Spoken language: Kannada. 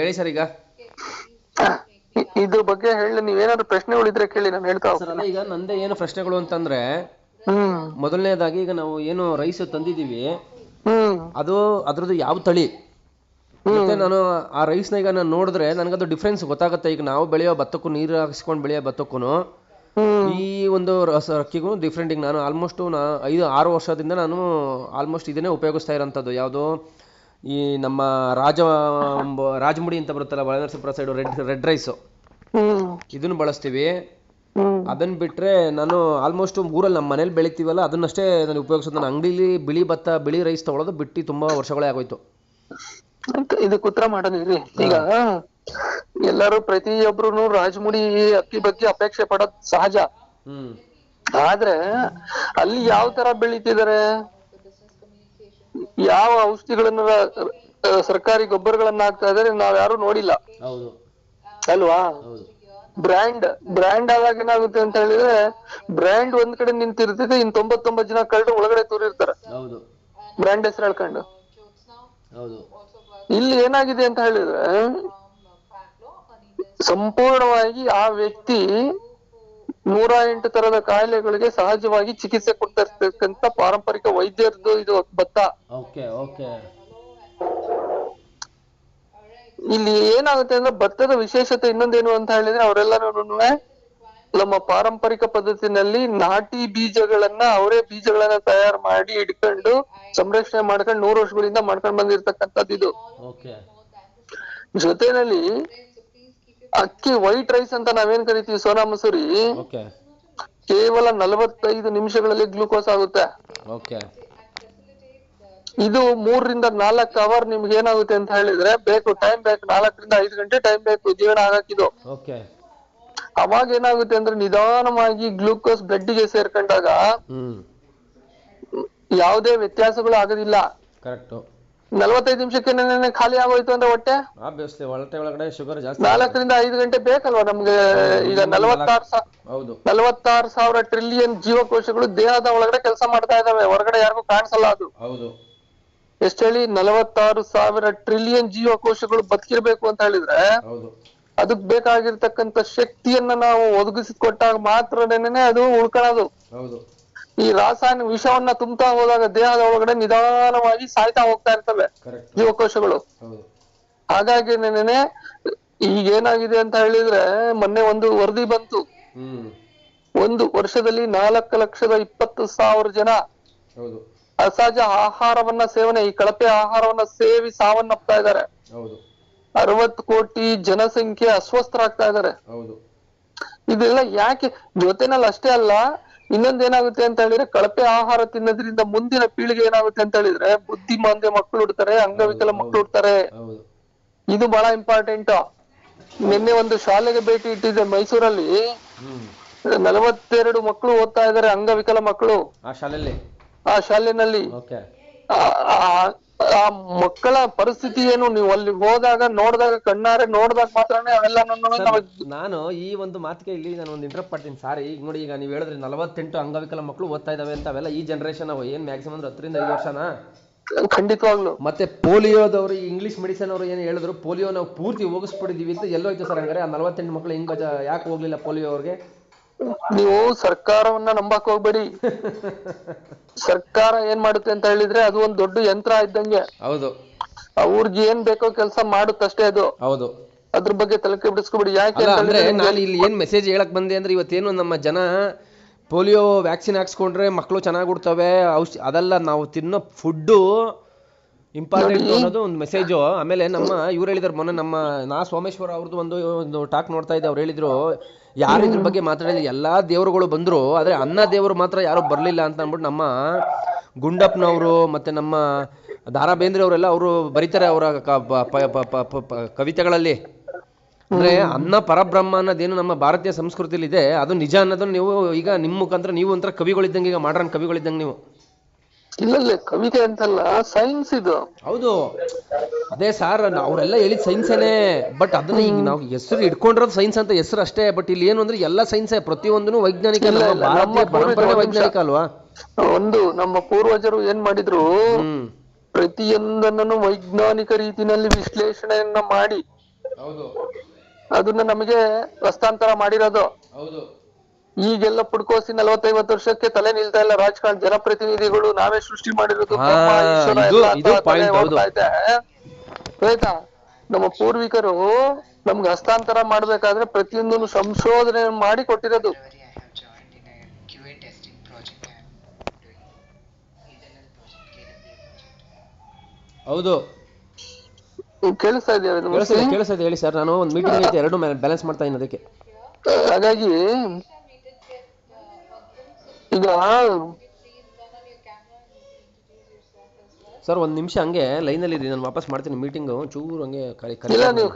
ಹೇಳಿ ಸರ್. ಈಗ ಇದ್ರ ಬಗ್ಗೆ ಹೇಳಿ, ನೀವೇನಾದ್ರು ಪ್ರಶ್ನೆಗಳಿದ್ರೆ ಕೇಳಿ, ನಾನು ಹೇಳ್ತಾ ಸರ್ ಹೋಗ್ತೀನಿ. ಈಗ ನಂದೇ ಏನು ಪ್ರಶ್ನೆಗಳು ಅಂತಂದ್ರೆ, ಮೊದಲನೇದಾಗಿ ಈಗ ನಾವು ಏನು ರೈಸ್ ತಂದಿದ್ದೀವಿ ಅದು ಅದ್ರದ್ದು ಯಾವ ತಳಿ, ಮತ್ತೆ ನಾನು ಆ ರೈಸ್ನ ಈಗ ನಾನು ನೋಡಿದ್ರೆ ನನಗದು ಡಿಫ್ರೆನ್ಸ್ ಗೊತ್ತಾಗುತ್ತೆ. ಈಗ ನಾವು ಬೆಳೆಯೋ ಭತ್ತಕ್ಕೂ, ನೀರು ಹಾಕಿಸ್ಕೊಂಡು ಬೆಳೆಯೋ ಭತ್ತಕ್ಕೂ ಈ ಒಂದು ಅಕ್ಕಿಗೂ ಡಿಫ್ರೆಂಟ್. ಈಗ ನಾನು ಆಲ್ಮೋಸ್ಟ್ 5-6 ವರ್ಷದಿಂದ ನಾನು ಆಲ್ಮೋಸ್ಟ್ ಇದನ್ನೇ ಉಪಯೋಗಿಸ್ತಾ ಇರೋಂಥದ್ದು. ಯಾವುದು ಈ ನಮ್ಮ ರಾಜಮುಡಿ ಅಂತ ಬರುತ್ತಲ್ಲ, ಬಳ್ಳಾರಿ ಸೈಡು ರೆಡ್ ರೈಸು, ಇದನ್ನು ಬಳಸ್ತೀವಿ. ಅದನ್ನ ಬಿಟ್ರೆ ನಾನು ಆಲ್ಮೋಸ್ಟ್ ಊರಲ್ಲಿ ನಮ್ಮ ಮನೇಲಿ ಬೆಳಿತೀವಲ್ಲ ಅದನ್ನಷ್ಟೇ ನಾನು ಉಪಯೋಗಿಸೋದು. ನಾನು ಅಂಗಡಿಲಿ ಬಿಳಿ ರೈಸ್ ತಗೊಳ್ಳೋದು ಬಿಟ್ಟು ತುಂಬಾ ವರ್ಷಗಳೇ ಆಗೋಯ್ತು. ಇದಕ್ಕೆ ಉತ್ತರ ಮಾಡೋದಿರಿ. ಈಗ ಎಲ್ಲರೂ ಪ್ರತಿಯೊಬ್ರು ರಾಜಮುಡಿ ಅಕ್ಕಿ ಬಗ್ಗೆ ಅಪೇಕ್ಷೆ ಪಡೋದು ಸಹಜ. ಆದ್ರೆ ಅಲ್ಲಿ ಯಾವ ತರ ಬೆಳೀತಿದಾರೆ, ಯಾವ ಔಷಧಿಗಳನ್ನ ಸರ್ಕಾರಿ ಗೊಬ್ಬರಗಳನ್ನ ಹಾಕ್ತಾ ಇದಾರೆ ನಾವ್ ಯಾರು ನೋಡಿಲ್ಲ ಅಲ್ವಾ. ಬ್ರ್ಯಾಂಡ್ ಆದಾಗ ಏನಾಗುತ್ತೆ ಅಂತ ಹೇಳಿದ್ರೆ, ಬ್ರ್ಯಾಂಡ್ ಒಂದ್ ಕಡೆ ನಿಂತಿರ್ತದೆ, 99 ಜನ ಕಳ್ಳರು ಒಳಗಡೆ ತೂರಿರ್ತಾರೆ ಬ್ರ್ಯಾಂಡ್ ಹೆಸರು ಹೇಳ್ಕೊಂಡು. ಇಲ್ಲಿ ಏನಾಗಿದೆ ಅಂತ ಹೇಳಿದ್ರೆ, ಸಂಪೂರ್ಣವಾಗಿ ಆ ವ್ಯಕ್ತಿ 108 ತರದ ಕಾಯಿಲೆಗಳಿಗೆ ಸಹಜವಾಗಿ ಚಿಕಿತ್ಸೆ ಕೊಡ್ತಾ ಇರ್ತಕ್ಕಂತ ಪಾರಂಪರಿಕ ವೈದ್ಯರದ್ದು ಇದು ಭತ್ತ. ಇಲ್ಲಿ ಏನಾಗುತ್ತೆ ಅಂದ್ರೆ, ಭತ್ತದ ವಿಶೇಷತೆ ಇನ್ನೊಂದೇನು ಅಂತ ಹೇಳಿದ್ರೆ, ಅವರೆಲ್ಲರೂ ನಮ್ಮ ಪಾರಂಪರಿಕ ಪದ್ಧತಿನಲ್ಲಿ ನಾಟಿ ಬೀಜಗಳನ್ನ, ಅವರೇ ಬೀಜಗಳನ್ನ ತಯಾರು ಮಾಡಿ ಇಟ್ಕೊಂಡು ಸಂರಕ್ಷಣೆ ಮಾಡ್ಕೊಂಡು 100 ವರ್ಷಗಳಿಂದ ಮಾಡ್ಕೊಂಡು ಬಂದಿರ್ತಕ್ಕಂಥದ್ದು ಇದು. ಜೊತೆನಲ್ಲಿ ಅಕ್ಕಿ ವೈಟ್ ರೈಸ್ ಅಂತ ನಾವೇನ್ ಕರಿತೀವಿ, ಸೋನಾ ಮಸೂರಿ, ಕೇವಲ 45 ನಿಮಿಷಗಳಲ್ಲಿ ಗ್ಲೂಕೋಸ್ ಆಗುತ್ತೆ. ಇದು 3 ರಿಂದ 4 ಅವರ್ ನಿಮ್ಗೆ ಏನಾಗುತ್ತೆ ಅಂತ ಹೇಳಿದ್ರೆ ಟೈಮ್ ಬೇಕು, 4 ರಿಂದ 5 ಗಂಟೆ ಟೈಮ್ ಬೇಕು ಜೀವನ ಆಗಕ್ಕಿದು. ಅವಾಗ ಏನಾಗುತ್ತೆ ಅಂದ್ರೆ, ನಿಧಾನವಾಗಿ ಗ್ಲೂಕೋಸ್ ಬ್ಲಡ್ಗೆ ಸೇರ್ಕೊಂಡಾಗ ಯಾವುದೇ ವ್ಯತ್ಯಾಸಗಳು ಆಗೋದಿಲ್ಲ. 45 ನಿಮಿಷಕ್ಕೆ ಖಾಲಿ ಆಗೋಯ್ತು ಅಂದ್ರೆ ಹೊಟ್ಟೆ ಒಳಗಡೆ ಶುಗರ್ ಜಾಸ್ತಿ. 4 ರಿಂದ 5 ಗಂಟೆ ಬೇಕಲ್ವಾ ನಮ್ಗೆ. ಈಗ 46,000 ಟ್ರಿಲಿಯನ್ ಜೀವಕೋಶಗಳು ದೇಹದ ಒಳಗಡೆ ಕೆಲಸ ಮಾಡ್ತಾ ಇದಾವೆ, ಹೊರಗಡೆ ಯಾರಿಗೂ ಕಾಣಿಸಲ್ಲ ಅದು. ಎಷ್ಟ್ ಹೇಳಿ, 46,000 ಟ್ರಿಲಿಯನ್ ಜೀವಕೋಶಗಳು ಬದುಕಿರ್ಬೇಕು ಅಂತ ಹೇಳಿದ್ರೆ ಅದಕ್ ಬೇಕಾಗಿರ್ತಕ್ಕಂಥ ಶಕ್ತಿಯನ್ನ ನಾವು ಒದಗಿಸಿಕೊಟ್ಟಾಗ ಮಾತ್ರನೇ ಅದು ಉಳ್ಕೊಳ್ಳೋದು. ಈ ರಾಸಾಯನಿಕ ವಿಷವನ್ನ ತುಂಬ್ತಾ ಹೋದಾಗ ದೇಹದ ಒಳಗಡೆ ನಿಧಾನವಾಗಿ ಸಾಯ್ತಾ ಹೋಗ್ತಾ ಇರ್ತವೆ ಜೀವಕೋಶಗಳು. ಹಾಗಾಗಿ ಈಗ ಏನಾಗಿದೆ ಅಂತ ಹೇಳಿದ್ರೆ, ಮೊನ್ನೆ ಒಂದು ವರದಿ ಬಂತು, 1 ವರ್ಷದಲ್ಲಿ 4,20,000 ಜನ ಅಸಹಜ ಆಹಾರವನ್ನ ಸೇವನೆ, ಈ ಕಳಪೆ ಆಹಾರವನ್ನ ಸೇವಿ ಸಾವನ್ನಪ್ತಾ ಇದ್ದಾರೆ. 60 ಕೋಟಿ ಜನಸಂಖ್ಯೆ ಅಸ್ವಸ್ಥರಾಗ್ತಾ ಇದ್ದಾರೆ. ಇದೆಲ್ಲ ಯಾಕೆ? ಜೊತೆನಲ್ಲಿ ಅಷ್ಟೇ ಅಲ್ಲ, ಇನ್ನೊಂದೇನಾಗುತ್ತೆ ಅಂತ ಹೇಳಿದ್ರೆ, ಕಳಪೆ ಆಹಾರ ತಿನ್ನೋದ್ರಿಂದ ಮುಂದಿನ ಪೀಳಿಗೆ ಏನಾಗುತ್ತೆ ಅಂತ ಹೇಳಿದ್ರೆ, ಬುದ್ಧಿಮಾಂದ್ಯ ಮಕ್ಕಳು ಹುಡ್ತಾರೆ, ಅಂಗವಿಕಲ ಮಕ್ಕಳು ಹುಡ್ತಾರೆ. ಇದು ಬಹಳ ಇಂಪಾರ್ಟೆಂಟ್. ನಿನ್ನೆ ಒಂದು ಶಾಲೆಗೆ ಭೇಟಿ ಇಟ್ಟಿದ್ದೆ ಮೈಸೂರಲ್ಲಿ, 42 ಮಕ್ಕಳು ಓದ್ತಾ ಇದಾರೆ, ಅಂಗವಿಕಲ ಮಕ್ಕಳು ಆ ಶಾಲೆನಲ್ಲಿ. ಆ ಮಕ್ಕಳ ಪರಿಸ್ಥಿತಿ ಏನು, ನೀವು ಅಲ್ಲಿ ಹೋದಾಗ ನೋಡಿದಾಗ ಕಣ್ಣಾರೆ ನೋಡಿದಾಗ ಮಾತ್ರನೇ ಅವೆಲ್ಲ. ನಾನು ಈ ಒಂದು ಮಾತಿಗೆ ಇಲ್ಲಿ ನಾನು ಒಂದು ಇಂಟರಪ್ಟ್ ಮಾಡ್ತೀನಿ ಸಾರಿ. ಈಗ ನೋಡಿ, ಈಗ ನೀವು ಹೇಳಿದ್ರೆ 48 ಅಂಗವಿಕಲ ಮಕ್ಕಳು ಓದ್ತಾ ಇದಾವೆ ಅಂತ, ಅವೆಲ್ಲ ಈ ಜನರೇಷನ್ ಏನ್ ಮ್ಯಾಕ್ಸಿಮಮ್ 10 ರಿಂದ 5 ವರ್ಷನಾ? ಖಂಡಿತವಾಗ್ಲು. ಮತ್ತೆ ಪೋಲಿಯೋದವರು, ಇಂಗ್ಲಿಷ್ ಮೆಡಿಸಿನ್ ಅವರು ಏನು ಹೇಳಿದ್ರು, ಪೋಲಿಯೋ ನಾವು ಪೂರ್ತಿ ಹೋಗಿಸ್ಬಿಟ್ಟಿದೀವಿ ಅಂತ. ಎಲ್ಲೋಯ್ತು ಸರ್ ಹಂಗಾರೆ ಆ 48 ಮಕ್ಕಳು ಹಿಂಗ್ ಯಾಕೆ ಹೋಗ್ಲಿಲ್ಲ ಪೋಲಿಯೋ ಅವ್ರಿಗೆ? ನೀವು ಸರ್ಕಾರವನ್ನ ನಂಬಕ್ ಹೋಗ್ಬೇಡಿ. ಸರ್ಕಾರ ಏನ್ ಮಾಡುತ್ತೆ ಅಂತ ಹೇಳಿದ್ರೆ, ಅದು ಒಂದ್ ದೊಡ್ಡ ಯಂತ್ರ ಇದ್ದಂಗೆ. ಅವ್ರಿಗೆ ಏನ್ ಬೇಕೋ ಕೆಲಸ ಮಾಡುತ್ತಷ್ಟೇ ಅದು. ಅದ್ರ ಬಗ್ಗೆ ತಲೆ ಕೆಡಿಸ್ಕೊಬೇಡಿ. ಯಾಕೆ ನಾನು ಇಲ್ಲಿ ಏನ್ ಮೆಸೇಜ್ ಹೇಳಕ್ ಬಂದೆ ಅಂದ್ರೆ, ಇವತ್ತೇನು ನಮ್ಮ ಜನ ಪೋಲಿಯೋ ವ್ಯಾಕ್ಸಿನ್ ಹಾಕ್ಸ್ಕೊಂಡ್ರೆ ಮಕ್ಕಳು ಚೆನ್ನಾಗಿ ಹುಡ್ತವೆ, ಅದೆಲ್ಲ ನಾವು ತಿನ್ನೋ ಫುಡ್ಡು ಇಂಪಾರ್ಟೆಂಟ್ ಅನ್ನೋದು ಒಂದು ಮೆಸೇಜು. ಆಮೇಲೆ ಇವ್ರು ಹೇಳಿದ್ರು ಮೊನ್ನೆ, ಸೋಮೇಶ್ವರ ಅವ್ರದ್ದು ಒಂದು ಟಾಕ್ ನೋಡ್ತಾ ಇದ್ದೆ. ಅವ್ರು ಹೇಳಿದ್ರು, ಯಾರು ಇದ್ರ ಬಗ್ಗೆ ಮಾತಾಡಿಲ್ಲ, ಎಲ್ಲಾ ದೇವರುಗಳು ಬಂದ್ರು, ಆದ್ರೆ ಅನ್ನ ದೇವರು ಮಾತ್ರ ಯಾರು ಬರ್ಲಿಲ್ಲ ಅಂತ ಅಂದ್ಬಿಟ್ಟು ನಮ್ಮ ಗುಂಡಪ್ಪನವರು ಮತ್ತೆ ನಮ್ಮ ದಾರಾ ಬೇಂದ್ರೆ ಅವರೆಲ್ಲ ಅವರು ಬರೀತಾರೆ ಅವರ ಕವಿತೆಗಳಲ್ಲಿ. ಅಂದ್ರೆ ಅನ್ನ ಪರಬ್ರಹ್ಮ ಅನ್ನೋದೇನು ನಮ್ಮ ಭಾರತೀಯ ಸಂಸ್ಕೃತಿಲಿ ಇದೆ, ಅದು ನಿಜ ಅನ್ನೋದನ್ನ ನೀವು ಈಗ ನಿಮ್ಮ ಮುಖಾಂತರ ನೀವು ಒಂಥರ ಕವಿಗಳಿದ್ದಂಗೆ, ಈಗ ಮಾಡ್ರನ್ ಕವಿಗಳಿದ್ದಂಗೆ ನೀವು. ಇಲ್ಲ ಕವಿತೆ ಅಂತಲ್ಲ, ಸೈನ್ಸ್ ಇದು. ಹೌದು, ಅದೇ ಸಾರ್, ಅವರೆಲ್ಲ ಹೇಳಿದ್ ಸೈನ್ಸೇನೆ. ಬಟ್ ಅದನ್ನ ಈಗ ನಾವು ಹೆಸರು ಇಟ್ಕೊಂಡಿರೋದು ಸೈನ್ಸ್ ಅಂತ ಹೆಸರು ಅಷ್ಟೇ. ಬಟ್ ಇಲ್ಲಿ ಏನು ಅಂದ್ರೆ ಎಲ್ಲ ಸೈನ್ಸೇ, ಪ್ರತಿಯೊಂದನು ವೈಜ್ಞಾನಿಕ, ಪರಂಪರೆ ವೈಜ್ಞಾನಿಕ ಅಲ್ವಾ? ನಮ್ಮ ಪೂರ್ವಜರು ಏನ್ ಮಾಡಿದ್ರು, ಪ್ರತಿಯೊಂದನ್ನು ವೈಜ್ಞಾನಿಕ ರೀತಿಯಲ್ಲಿ ವಿಶ್ಲೇಷಣೆಯನ್ನ ಮಾಡಿ ಹೌದು ಅದನ್ನ ನಮಗೆ ಹಸ್ತಾಂತರ ಮಾಡಿರೋದು. ಹೌದು ಈಗೆಲ್ಲ ಪುಡ್ಕೋಸಿ 40-50 ವರ್ಷಕ್ಕೆ ತಲೆ ನಿಲ್ತಾ ಇಲ್ಲ ರಾಜಕಾರಣ ಜನಪ್ರತಿನಿಧಿಗಳು ನಾವೇ ಸೃಷ್ಟಿ ಮಾಡಿರೋದು ಬ್ರಹ್ಮ, ಈಶ್ವರ ಎಲ್ಲ ಅಂತ ತಲೆ ಓಡ್ತಾ ಇದೆ. ಆಯ್ತಾ? ನಮ್ಮ ಪೂರ್ವಿಕರು ನಮ್ಗೆ ಹಸ್ತಾಂತರ ಮಾಡ್ಬೇಕಾದ್ರೆ ಪ್ರತಿಯೊಂದನ್ನು ಸಂಶೋಧನೆ ಮಾಡಿ ಕೊಟ್ಟಿರೋದು. ಹೌದು ಕೇಳಿಸ್ತಾ ಇದೆಯಾ? ಕೇಳಿಸ್ತಾ ಇದೆ ಹೇಳಿ ಸರ್. ನಾನು ಒಂದು ಮೀಟಿಂಗ್ ಐತೆ, ಎರಡು ಬ್ಯಾಲೆನ್ಸ್ ಮಾಡ್ತಾ ಇದ್ದೀನಿ ಅದಕ್ಕೆ. ಹಾಗಾಗಿ ಈಗ ಸರ್ ಒಂದು ನಿಮಿಷ ಹಂಗೆ ಲೈನಲ್ಲಿ ಇರಿ, ನಾನು ವಾಪಸ್ ಮಾಡ್ತೀನಿ ಮೀಟಿಂಗು. ಚೂರು ಹಂಗೆ ಇಲ್ಲ ನೀವು